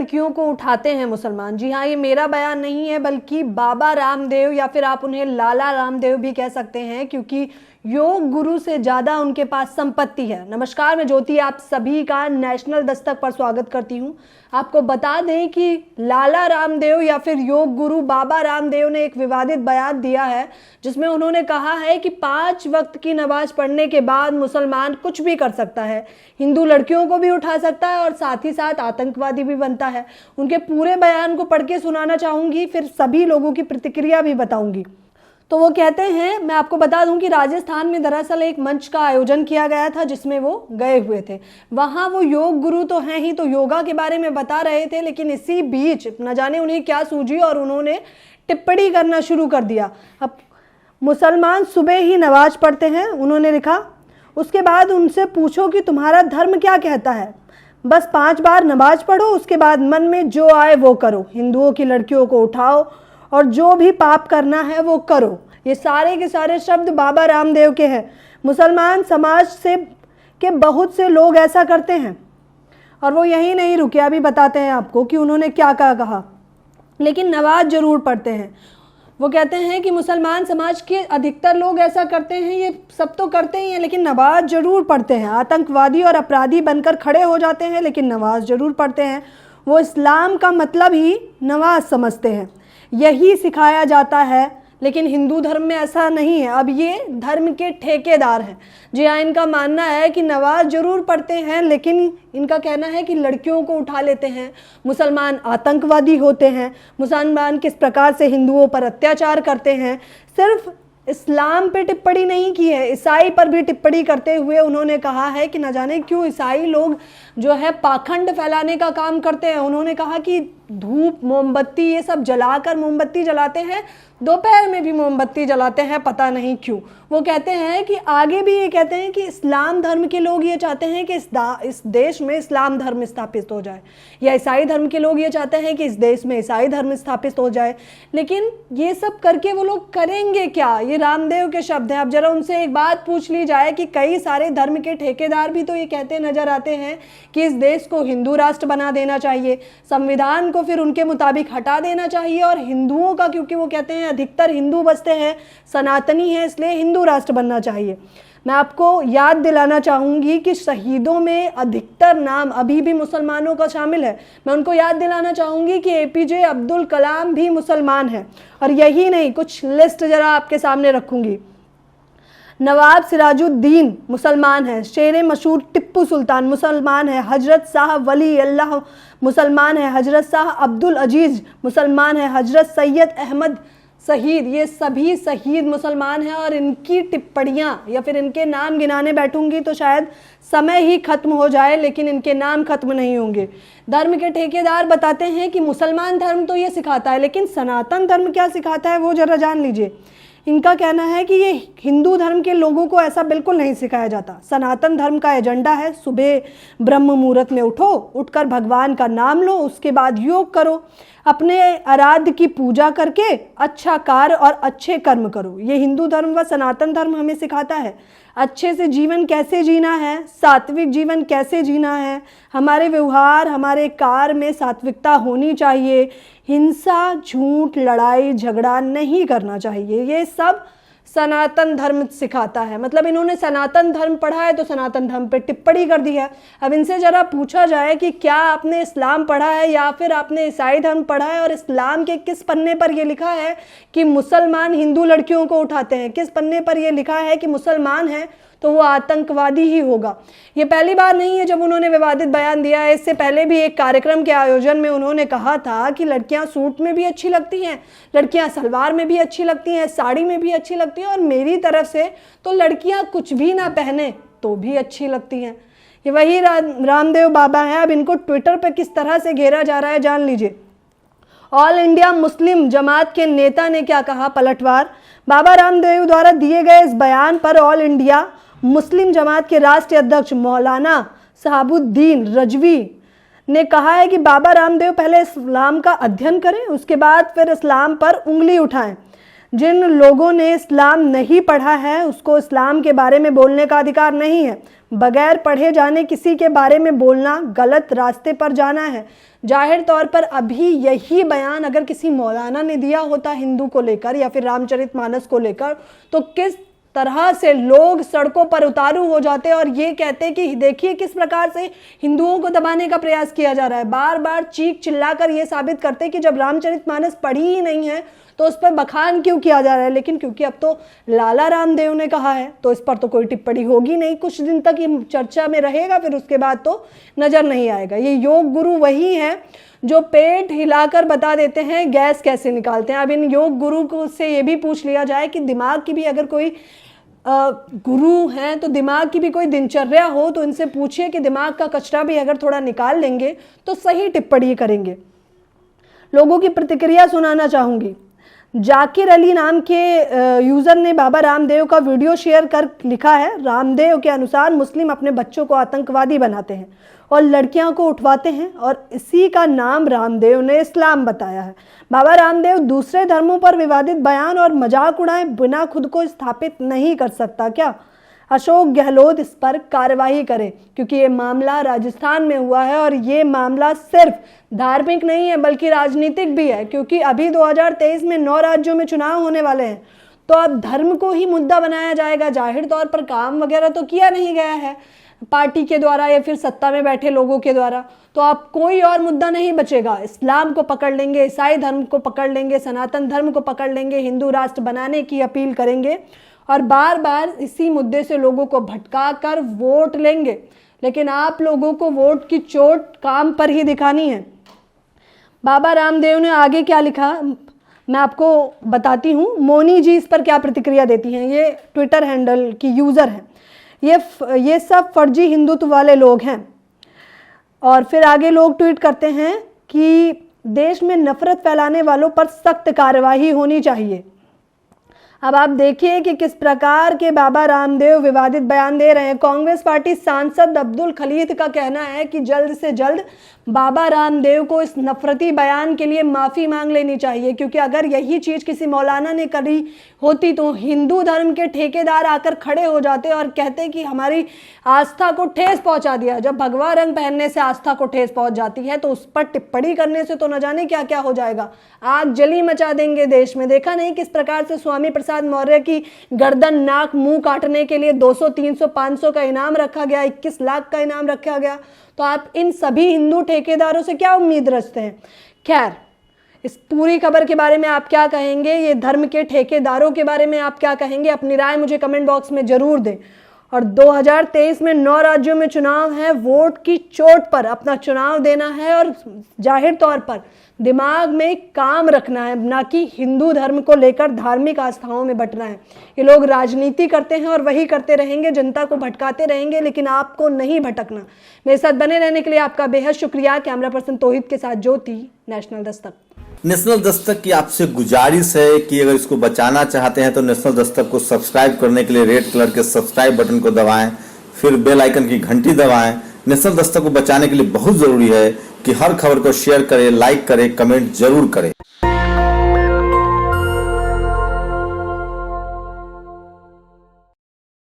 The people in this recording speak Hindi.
लड़कियों को उठाते हैं मुसलमान। जी हाँ, ये मेरा बयान नहीं है, बल्कि बाबा रामदेव या फिर आप उन्हें लाला रामदेव भी कह सकते हैं, क्योंकि योग गुरु से ज़्यादा उनके पास संपत्ति है। नमस्कार, मैं ज्योति आप सभी का नेशनल दस्तक पर स्वागत करती हूँ। आपको बता दें कि लाला रामदेव या फिर योग गुरु बाबा रामदेव ने एक विवादित बयान दिया है, जिसमें उन्होंने कहा है कि 5 वक्त की नमाज पढ़ने के बाद मुसलमान कुछ भी कर सकता है, हिंदू लड़कियों को भी उठा सकता है और साथ ही साथ आतंकवादी भी बनता है। उनके पूरे बयान को पढ़ के सुनाना चाहूँगी, फिर सभी लोगों की प्रतिक्रिया भी बताऊँगी। तो वो कहते हैं, मैं आपको बता दूं कि राजस्थान में दरअसल एक मंच का आयोजन किया गया था जिसमें वो गए हुए थे। वहाँ वो योग गुरु तो हैं ही, तो योगा के बारे में बता रहे थे, लेकिन इसी बीच न जाने उन्हें क्या सूझी और उन्होंने टिप्पणी करना शुरू कर दिया। अब मुसलमान सुबह ही नमाज पढ़ते हैं, उन्होंने लिखा, उसके बाद उनसे पूछो कि तुम्हारा धर्म क्या कहता है। बस 5 बार नमाज पढ़ो, उसके बाद मन में जो आए वो करो, हिंदुओं की लड़कियों को उठाओ और जो भी पाप करना है वो करो। ये सारे के सारे शब्द बाबा रामदेव के हैं। मुसलमान समाज से के बहुत से लोग ऐसा करते हैं और वो यही नहीं रुके, अभी बताते हैं आपको कि उन्होंने क्या कहा। लेकिन नमाज जरूर पढ़ते हैं। वो कहते हैं कि मुसलमान समाज के अधिकतर लोग ऐसा करते हैं, ये सब तो करते ही हैं, लेकिन नमाज जरूर पढ़ते हैं। आतंकवादी और अपराधी बनकर खड़े हो जाते हैं, लेकिन नमाज जरूर पढ़ते हैं। वो इस्लाम का मतलब ही नमाज समझते हैं, यही सिखाया जाता है, लेकिन हिंदू धर्म में ऐसा नहीं है। अब ये धर्म के ठेकेदार हैं। जी हाँ, इनका मानना है कि नमाज जरूर पढ़ते हैं, लेकिन इनका कहना है कि लड़कियों को उठा लेते हैं, मुसलमान आतंकवादी होते हैं, मुसलमान किस प्रकार से हिंदुओं पर अत्याचार करते हैं। सिर्फ इस्लाम पे टिप्पणी नहीं की है, ईसाई पर भी टिप्पणी करते हुए उन्होंने कहा है कि न जाने क्यों ईसाई लोग जो है पाखंड फैलाने का काम करते हैं। उन्होंने कहा कि धूप, मोमबत्ती, ये सब जलाकर मोमबत्ती जलाते हैं, दोपहर में भी मोमबत्ती जलाते हैं, पता नहीं क्यों। वो कहते हैं कि आगे भी ये कहते हैं कि इस्लाम धर्म के लोग ये चाहते हैं कि इस देश में इस्लाम धर्म स्थापित हो जाए, या ईसाई धर्म के लोग ये चाहते हैं कि इस देश में ईसाई धर्म स्थापित हो जाए। लेकिन ये सब करके वो लोग करेंगे क्या? ये रामदेव के शब्द हैं। अब जरा उनसे एक बात पूछ ली जाए कि कई सारे धर्म के ठेकेदार भी तो ये कहते नजर आते हैं कि इस देश को हिंदू राष्ट्र बना देना चाहिए, संविधान को फिर उनके मुताबिक हटा देना चाहिए, और हिंदुओं का, क्योंकि वो कहते हैं अधिकतर हिंदू बसते हैं, सनातनी है, इसलिए हिंदू राष्ट्र बनना चाहिए। मैं आपको याद दिलाना चाहूँगी कि शहीदों में अधिकतर नाम अभी भी मुसलमानों का शामिल है। मैं उनको याद दिलाना चाहूँगी कि एपीजे अब्दुल कलाम भी मुसलमान हैं। और यही नहीं, कुछ लिस्ट जरा आपके सामने रखूँगी। नवाब सिराजुद्दीन मुसलमान है, शेर मशहूर टिप्पू सुल्तान मुसलमान है, हजरत शाह वली अल्लाह मुसलमान है, हजरत शाह अब्दुल अजीज मुसलमान है, हजरत सैयद अहमद शहीद, ये सभी शहीद मुसलमान हैं। और इनकी टिप्पणियाँ या फिर इनके नाम गिनाने बैठूंगी तो शायद समय ही खत्म हो जाए, लेकिन इनके नाम खत्म नहीं होंगे। धर्म के ठेकेदार बताते हैं कि मुसलमान धर्म तो ये सिखाता है, लेकिन सनातन धर्म क्या सिखाता है वो जरा जान लीजिए। इनका कहना है कि ये हिंदू धर्म के लोगों को ऐसा बिल्कुल नहीं सिखाया जाता। सनातन धर्म का एजेंडा है, सुबह ब्रह्म मुहूर्त में उठो, उठकर भगवान का नाम लो, उसके बाद योग करो, अपने आराध्य की पूजा करके अच्छा कार्य और अच्छे कर्म करो। ये हिंदू धर्म व सनातन धर्म हमें सिखाता है अच्छे से जीवन कैसे जीना है, सात्विक जीवन कैसे जीना है, हमारे व्यवहार, हमारे कार्य में सात्विकता होनी चाहिए, हिंसा, झूठ, लड़ाई झगड़ा नहीं करना चाहिए। ये सब सनातन धर्म सिखाता है। मतलब इन्होंने सनातन धर्म पढ़ा है तो सनातन धर्म पे टिप्पणी कर दी है। अब इनसे जरा पूछा जाए कि क्या आपने इस्लाम पढ़ा है या फिर आपने ईसाई धर्म पढ़ा है, और इस्लाम के किस पन्ने पर यह लिखा है कि मुसलमान हिंदू लड़कियों को उठाते हैं, किस पन्ने पर यह लिखा है कि मुसलमान है तो वो आतंकवादी ही होगा। ये पहली बार नहीं है जब उन्होंने विवादित बयान दिया है। इससे पहले भी एक कार्यक्रम के आयोजन में उन्होंने कहा था कि लड़कियां सूट में भी अच्छी लगती हैं, लड़कियां सलवार में भी अच्छी लगती हैं, साड़ी में भी अच्छी लगती हैं, और मेरी तरफ से तो लड़कियां कुछ भी ना पहने तो भी अच्छी लगती हैं। ये वही रामदेव बाबा हैं। अब इनको ट्विटर पर किस तरह से घेरा जा रहा है जान लीजिए। ऑल इंडिया मुस्लिम जमात के नेता ने क्या कहा, पलटवार। बाबा रामदेव द्वारा दिए गए इस बयान पर ऑल इंडिया मुस्लिम जमात के राष्ट्रीय अध्यक्ष मौलाना शहाबुद्दीन रजवी ने कहा है कि बाबा रामदेव पहले इस्लाम का अध्ययन करें, उसके बाद फिर इस्लाम पर उंगली उठाएं। जिन लोगों ने इस्लाम नहीं पढ़ा है उसको इस्लाम के बारे में बोलने का अधिकार नहीं है। बगैर पढ़े जाने किसी के बारे में बोलना गलत रास्ते पर जाना है। जाहिर तौर पर अभी यही बयान अगर किसी मौलाना ने दिया होता हिंदू को लेकर या फिर रामचरितमानस को लेकर, तो किस तरह से लोग सड़कों पर उतारू हो जाते और ये कहते कि देखिए किस प्रकार से हिंदुओं को दबाने का प्रयास किया जा रहा है। बार बार चीख चिल्लाकर ये साबित करते कि जब रामचरितमानस पढ़ी ही नहीं है तो उस पर बखान क्यों किया जा रहा है। लेकिन क्योंकि अब तो लाला रामदेव ने कहा है तो इस पर तो कोई टिप्पणी होगी नहीं, कुछ दिन तक ये चर्चा में रहेगा, फिर उसके बाद तो नजर नहीं आएगा। ये योग गुरु वही हैं जो पेट हिलाकर बता देते हैं गैस कैसे निकालते हैं। अब इन योग गुरु को से ये भी पूछ लिया जाए कि दिमाग की भी अगर कोई गुरु हैं तो दिमाग की भी कोई दिनचर्या हो तो इनसे पूछिए कि दिमाग का कचरा भी अगर थोड़ा निकाल लेंगे तो सही टिप्पणी करेंगे। लोगों की प्रतिक्रिया सुनाना चाहूँगी। जाकिर अली नाम के यूज़र ने बाबा रामदेव का वीडियो शेयर कर लिखा है, रामदेव के अनुसार मुस्लिम अपने बच्चों को आतंकवादी बनाते हैं और लड़कियां को उठवाते हैं और इसी का नाम रामदेव ने इस्लाम बताया है। बाबा रामदेव दूसरे धर्मों पर विवादित बयान और मजाक उड़ाए बिना खुद को स्थापित नहीं कर सकता क्या? अशोक गहलोत इस पर कार्रवाई करे, क्योंकि ये मामला राजस्थान में हुआ है और ये मामला सिर्फ धार्मिक नहीं है बल्कि राजनीतिक भी है, क्योंकि अभी 2023 में 9 राज्यों में चुनाव होने वाले हैं। तो अब धर्म को ही मुद्दा बनाया जाएगा। जाहिर तौर पर काम वगैरह तो किया नहीं गया है पार्टी के द्वारा या फिर सत्ता में बैठे लोगों के द्वारा, तो अब कोई और मुद्दा नहीं बचेगा। इस्लाम को पकड़ लेंगे, ईसाई धर्म को पकड़ लेंगे, सनातन धर्म को पकड़ लेंगे, हिंदू राष्ट्र बनाने की अपील करेंगे और बार बार इसी मुद्दे से लोगों को भटका कर वोट लेंगे। लेकिन आप लोगों को वोट की चोट काम पर ही दिखानी है। बाबा रामदेव ने आगे क्या लिखा मैं आपको बताती हूँ। मोनी जी इस पर क्या प्रतिक्रिया देती हैं। ये ट्विटर हैंडल की यूज़र हैं। ये सब फर्जी हिंदुत्व वाले लोग हैं। और फिर आगे लोग ट्वीट करते हैं कि देश में नफरत फैलाने वालों पर सख्त कार्रवाई होनी चाहिए। अब आप देखिए कि किस प्रकार के बाबा रामदेव विवादित बयान दे रहे हैं। कांग्रेस पार्टी सांसद अब्दुल खलीद का कहना है कि जल्द से जल्द बाबा रामदेव को इस नफरती बयान के लिए माफ़ी मांग लेनी चाहिए, क्योंकि अगर यही चीज़ किसी मौलाना ने करी होती तो हिंदू धर्म के ठेकेदार आकर खड़े हो जाते और कहते कि हमारी आस्था को ठेस पहुंचा दिया। जब भगवा रंग पहनने से आस्था को ठेस पहुंच जाती है तो उस पर टिप्पणी करने से तो न जाने क्या क्या हो जाएगा। आग जली मचा देंगे देश में। देखा नहीं किस प्रकार से स्वामी प्रसाद मौर्य की गर्दन नाक मुंह काटने के लिए 200 300 500 का इनाम रखा गया, 21 लाख का इनाम रखा गया। तो आप इन सभी हिंदू ठेकेदारों से क्या उम्मीद रखते हैं। खैर, इस पूरी खबर के बारे में आप क्या कहेंगे, ये धर्म के ठेकेदारों के बारे में आप क्या कहेंगे, अपनी राय मुझे कमेंट बॉक्स में जरूर दें। और 2023 में 9 राज्यों में चुनाव है। वोट की चोट पर अपना चुनाव देना है और जाहिर तौर पर दिमाग में काम रखना है, ना कि हिंदू धर्म को लेकर धार्मिक आस्थाओं में बटना है। ये लोग राजनीति करते हैं और वही करते रहेंगे, जनता को भटकाते रहेंगे, लेकिन आपको नहीं भटकना। मेरे साथ बने रहने के लिए आपका बेहद शुक्रिया। कैमरा पर्सन तौहीद के साथ ज्योति, नेशनल दस्तक। नेशनल दस्तक की आपसे गुजारिश है कि अगर इसको बचाना चाहते हैं तो नेशनल दस्तक को सब्सक्राइब करने के लिए रेड कलर के सब्सक्राइब बटन को दबाएं, फिर बेल आइकन की घंटी दबाएं। नेशनल दस्तक को बचाने के लिए बहुत जरूरी है कि हर खबर को शेयर करें, लाइक करें, कमेंट जरूर करें।